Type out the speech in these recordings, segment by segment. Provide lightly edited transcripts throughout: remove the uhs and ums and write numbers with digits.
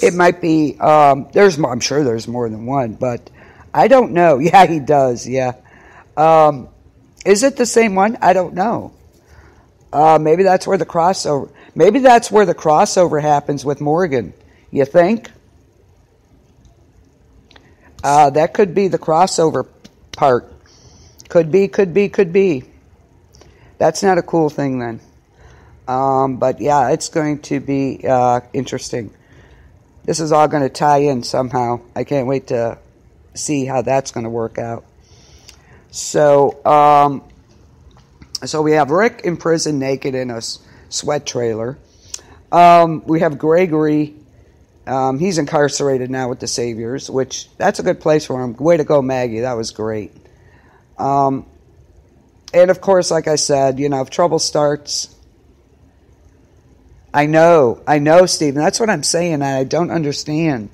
It might be, there's more, I'm sure there's more than one, but I don't know. Yeah, he does, yeah. Is it the same one? I don't know. Maybe that's where the crossover happens with Morgan. You think? That could be the crossover part. Could be. That's not a cool thing then. But yeah, it's going to be interesting. This is all going to tie in somehow. I can't wait to see how that's going to work out. So, so we have Rick in prison naked in a sweat trailer. We have Gregory. He's incarcerated now with the Saviors, which that's a good place for him. Way to go, Maggie. That was great. And of course, like I said, if trouble starts, I know, Stephen. That's what I'm saying. I don't understand.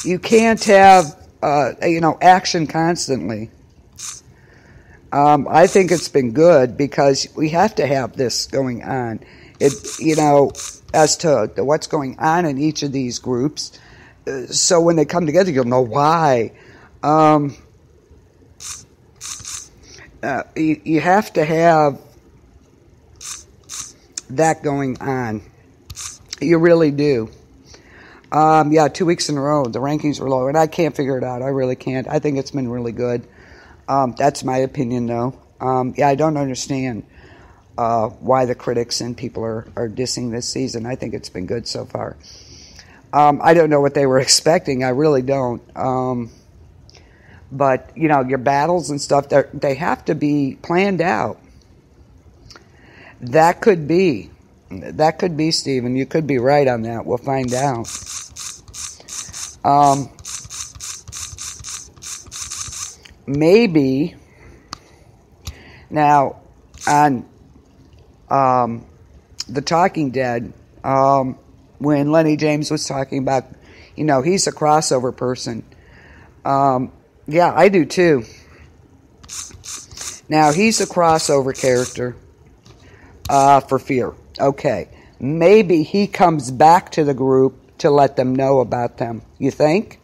You can't have, action constantly. I think it's been good because we have to have this going on. As to what's going on in each of these groups. So when they come together, you'll know why. You have to have that going on. You really do. 2 weeks in a row, the rankings were low, and I can't figure it out. I really can't. I think it's been really good. That's my opinion, though. I don't understand why the critics and people are dissing this season. I think it's been good so far. I don't know what they were expecting. I really don't. But, your battles and stuff, they have to be planned out. That could be, Stephen. You could be right on that. We'll find out. Maybe, now, on The Talking Dead, when Lenny James was talking about, he's a crossover person. Yeah, I do too. Now, he's a crossover character for Fear. Okay. Maybe he comes back to the group to let them know about them. You think?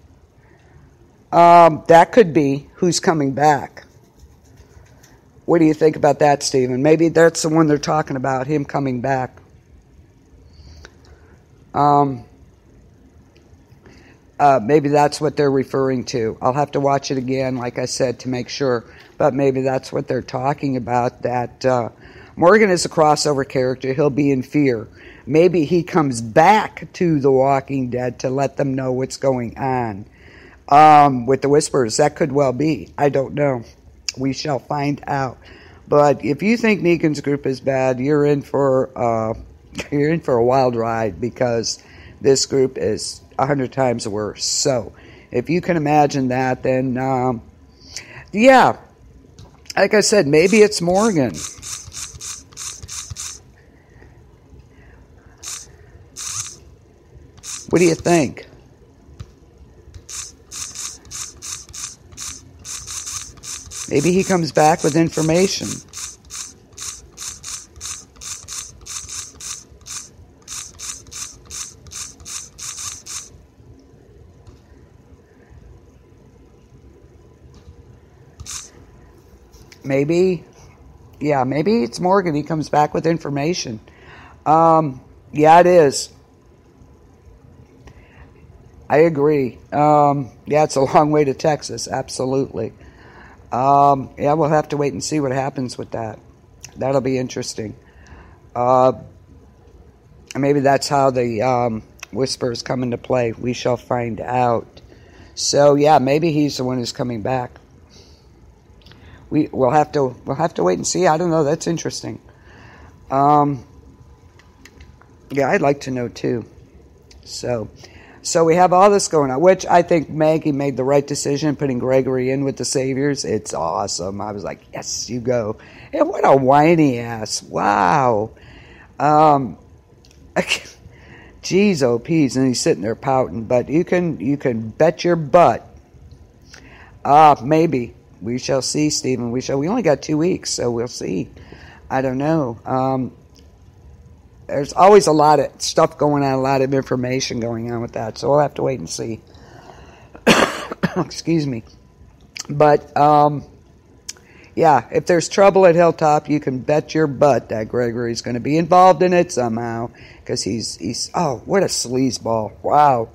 That could be who's coming back. What do you think about that, Stephen? Maybe that's the one they're talking about, him coming back. Maybe that's what they're referring to. I'll have to watch it again, like I said, to make sure. But maybe that's what they're talking about, that Morgan is a crossover character. He'll be in Fear. Maybe he comes back to The Walking Dead to let them know what's going on. With the Whisperers, that could well be. I don't know. We shall find out. But if you think Negan's group is bad, you're in for a wild ride, because this group is 100 times worse. So, if you can imagine that, then, like I said, maybe it's Morgan. What do you think? Maybe he comes back with information. Maybe it's Morgan. He comes back with information. It is. I agree. It's a long way to Texas. Absolutely. We'll have to wait and see what happens with that. That'll be interesting. Maybe that's how the Whispers come into play. We shall find out. So maybe he's the one who's coming back. We'll have to wait and see. I don't know. That's interesting. I'd like to know too. So we have all this going on, which I think Maggie made the right decision putting Gregory in with the Saviors. It's awesome. I was like, yes, you go. And what a whiny ass. Wow. Geez, oh, peas. And he's sitting there pouting. But you can bet your butt. Maybe. We shall see, Stephen. We only got 2 weeks, so we'll see. I don't know. there's always a lot of stuff going on, a lot of information going on with that. So we'll have to wait and see. Excuse me. But, yeah, if there's trouble at Hilltop, you can bet your butt that Gregory's going to be involved in it somehow. Because he's, oh, what a sleazeball. Wow.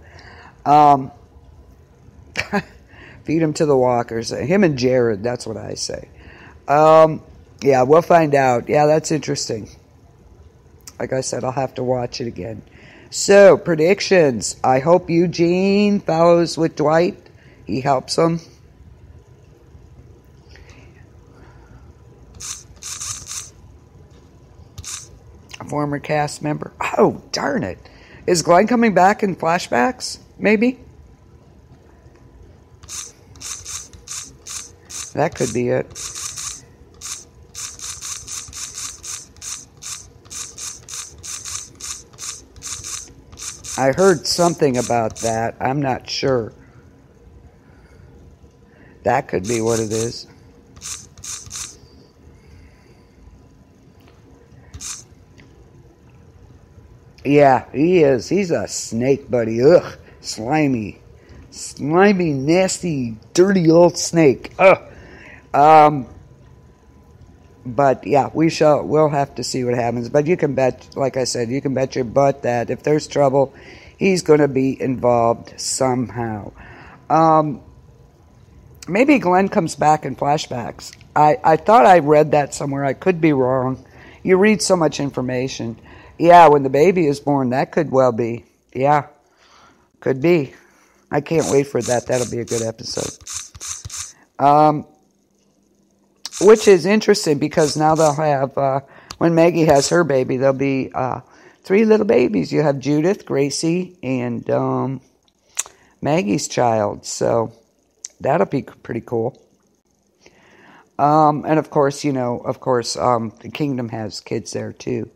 Feed him to the walkers. Him and Jared, that's what I say. Yeah, we'll find out. Yeah, that's interesting. Like I said, I'll have to watch it again. So, predictions. I hope Eugene follows with Dwight. He helps him. A former cast member. Oh, darn it. Is Glenn coming back in flashbacks? Maybe? That could be it. I heard something about that. I'm not sure. That could be what it is. Yeah, he is. He's a snake, buddy. Ugh, slimy, nasty, dirty old snake. Ugh. But yeah, we'll have to see what happens. But you can bet, like I said, you can bet your butt that if there's trouble, he's going to be involved somehow. Maybe Glenn comes back in flashbacks. I thought I read that somewhere. I could be wrong. You read so much information. Yeah, when the baby is born, that could well be. Yeah, could be. I can't wait for that. That'll be a good episode. Which is interesting because now they'll have, when Maggie has her baby, there'll be 3 little babies. You have Judith, Gracie, and Maggie's child. So that'll be pretty cool. And of course, the Kingdom has kids there too.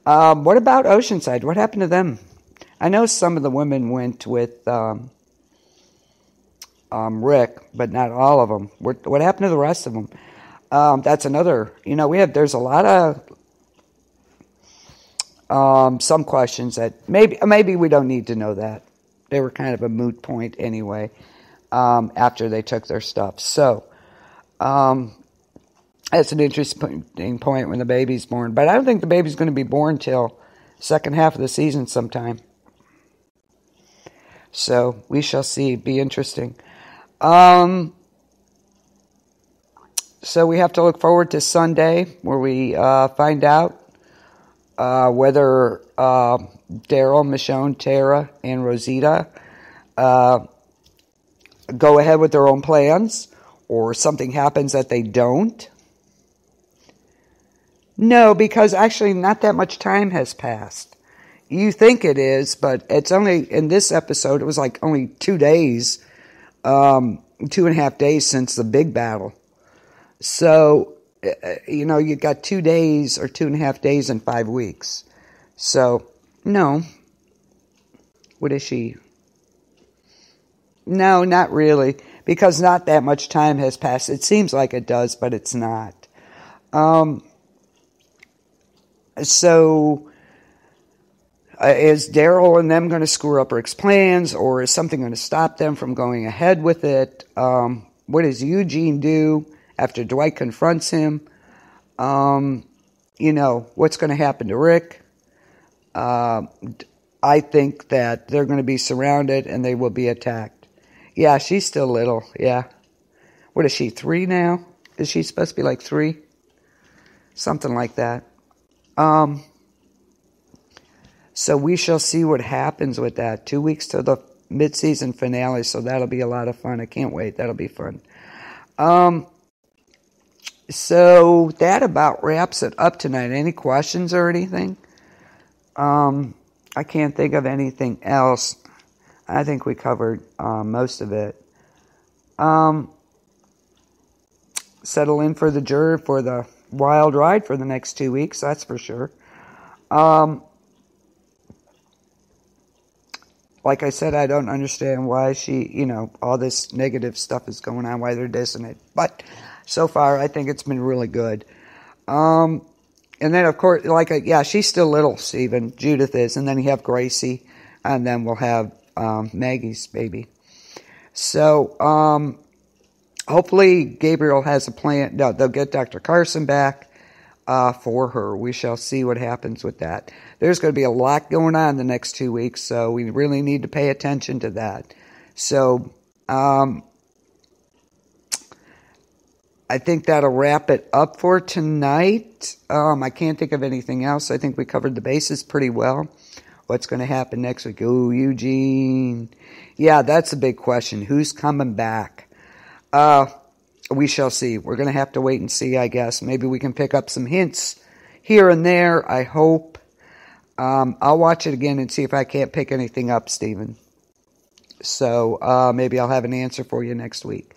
What about Oceanside? What happened to them? I know some of the women went with Rick, but not all of them. What happened to the rest of them? That's another, there's a lot of some questions that maybe we don't need to know that. They were kind of a moot point anyway, after they took their stuff. So, that's an interesting point when the baby's born. But I don't think the baby's going to be born till second half of the season sometime. So, we shall see. Be interesting. So we have to look forward to Sunday where we find out whether Daryl, Michonne, Tara, and Rosita go ahead with their own plans or something happens that they don't. No, because actually not that much time has passed. You think it is, but it's only, in this episode, it was like only 2 days, 2.5 days since the big battle. So, you got 2 days or 2.5 days in 5 weeks. So, no. What is she? No, not really. Because not that much time has passed. It seems like it does, but it's not. So, is Daryl and them going to screw up Rick's plans, or is something going to stop them from going ahead with it? What does Eugene do after Dwight confronts him? What's going to happen to Rick? I think that they're going to be surrounded and they will be attacked. Yeah, she's still little, yeah. What is she, 3 now? Is she supposed to be like 3? Something like that. So we shall see what happens with that. 2 weeks to the mid-season finale, so that'll be a lot of fun. I can't wait. That'll be fun. So that about wraps it up tonight. Any questions or anything? I can't think of anything else. I think we covered most of it. Settle in for the wild ride for the next 2 weeks, that's for sure. Like I said, I don't understand why all this negative stuff is going on, why they're dissing it. But so far, I think it's been really good. And then, of course, yeah, she's still little, Stephen. Judith is. And then you have Gracie. And then we'll have Maggie's baby. So, hopefully Gabriel has a plan. No, they'll get Dr. Carson back for her. We shall see what happens with that. There's going to be a lot going on the next 2 weeks, so we really need to pay attention to that. So, I think that'll wrap it up for tonight. I can't think of anything else. I think we covered the bases pretty well. What's going to happen next week? Oh, Eugene. Yeah, that's a big question. Who's coming back? We shall see. We're going to have to wait and see, I guess. Maybe we can pick up some hints here and there, I hope. I'll watch it again and see if I can't pick anything up, Stephen. So maybe I'll have an answer for you next week.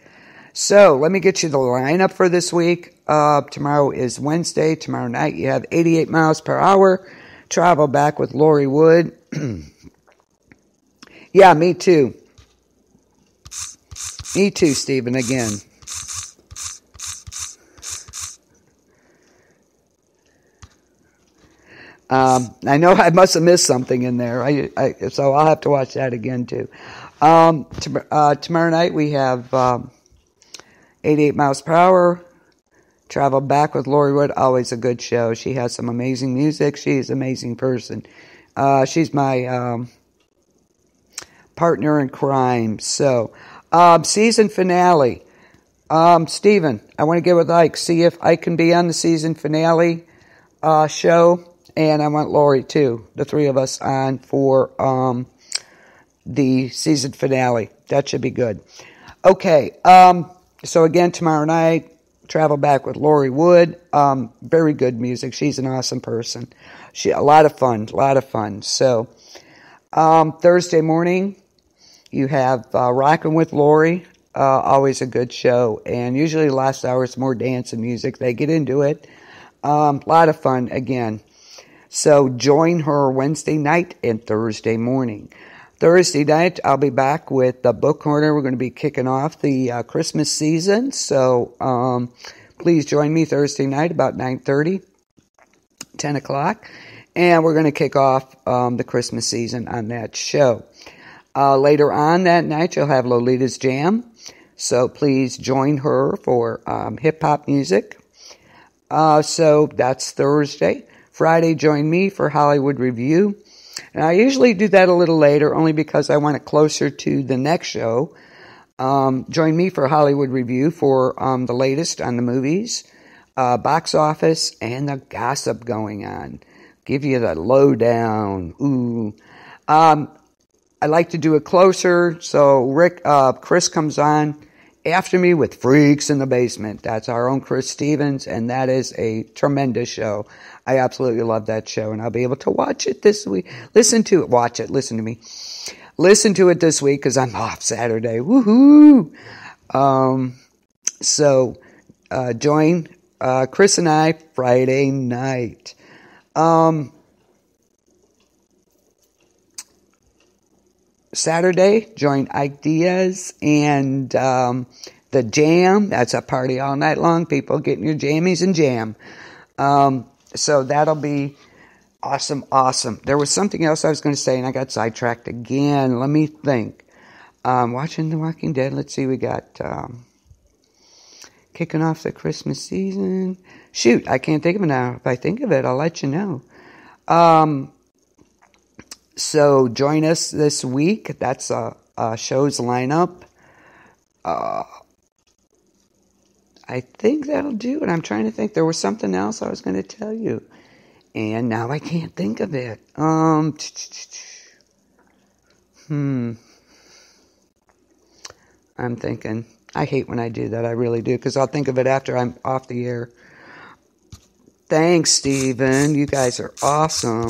So let me get you the lineup for this week. Tomorrow is Wednesday. Tomorrow night you have 88 miles per hour. Travel back with Lori Wood. Yeah, me too. Me too, Stephen, again. I know I must have missed something in there. So I'll have to watch that again too. Tomorrow night we have 88 miles per hour. Travel back with Lori Wood. Always a good show. She has some amazing music. She's an amazing person. She's my partner in crime. So, season finale. Stephen, I want to get with Ike. See if Ike can be on the season finale show. And I want Lori too. The three of us on for the season finale. That should be good. Okay. So again, tomorrow night, travel back with Lori Wood. Very good music. She's an awesome person. A lot of fun. So, Thursday morning, you have Rockin' with Lori. Always a good show. And usually the last hour is more dance and music. They get into it. A lot of fun again. So join her Wednesday night and Thursday morning. Thursday night, I'll be back with the Book Corner. We're going to be kicking off the Christmas season. So please join me Thursday night about 9:30, 10 o'clock. And we're going to kick off the Christmas season on that show. Later on that night, you'll have Lolita's Jam. So please join her for hip-hop music. So that's Thursday. Friday, join me for Hollywood Review. And I usually do that a little later, only because I want it closer to the next show. Join me for Hollywood Review for the latest on the movies, box office, and the gossip going on. Give you the lowdown. Ooh. I like to do it closer, so Chris comes on after me with Freaks in the Basement. That's our own Chris Stevens, and that is a tremendous show. I absolutely love that show, and I'll be able to watch it this week. Listen to it. Watch it. Listen to me. Listen to it this week because I'm off Saturday. Woohoo! So join Chris and I Friday night. Saturday, join Ike Diaz and the Jam. That's a party all night long, people. Getting your jammies and jam. So that'll be awesome. There was something else I was going to say, and I got sidetracked again. Let me think. Watching The Walking Dead. Let's see, we got kicking off the Christmas season. Shoot, I can't think of it now. If I think of it, I'll let you know. So join us this week. That's a show's lineup. I think that'll do it. I'm trying to think. There was something else I was going to tell you, and now I can't think of it. I'm thinking. I hate when I do that. I really do, because I'll think of it after I'm off the air. Thanks, Stephen. You guys are awesome.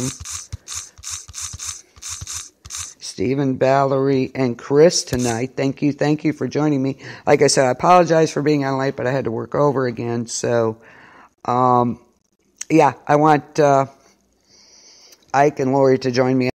Stephen, Valerie, and Chris tonight. Thank you for joining me. Like I said, I apologize for being on late, but I had to work over again. So, yeah, I want Ike and Lori to join me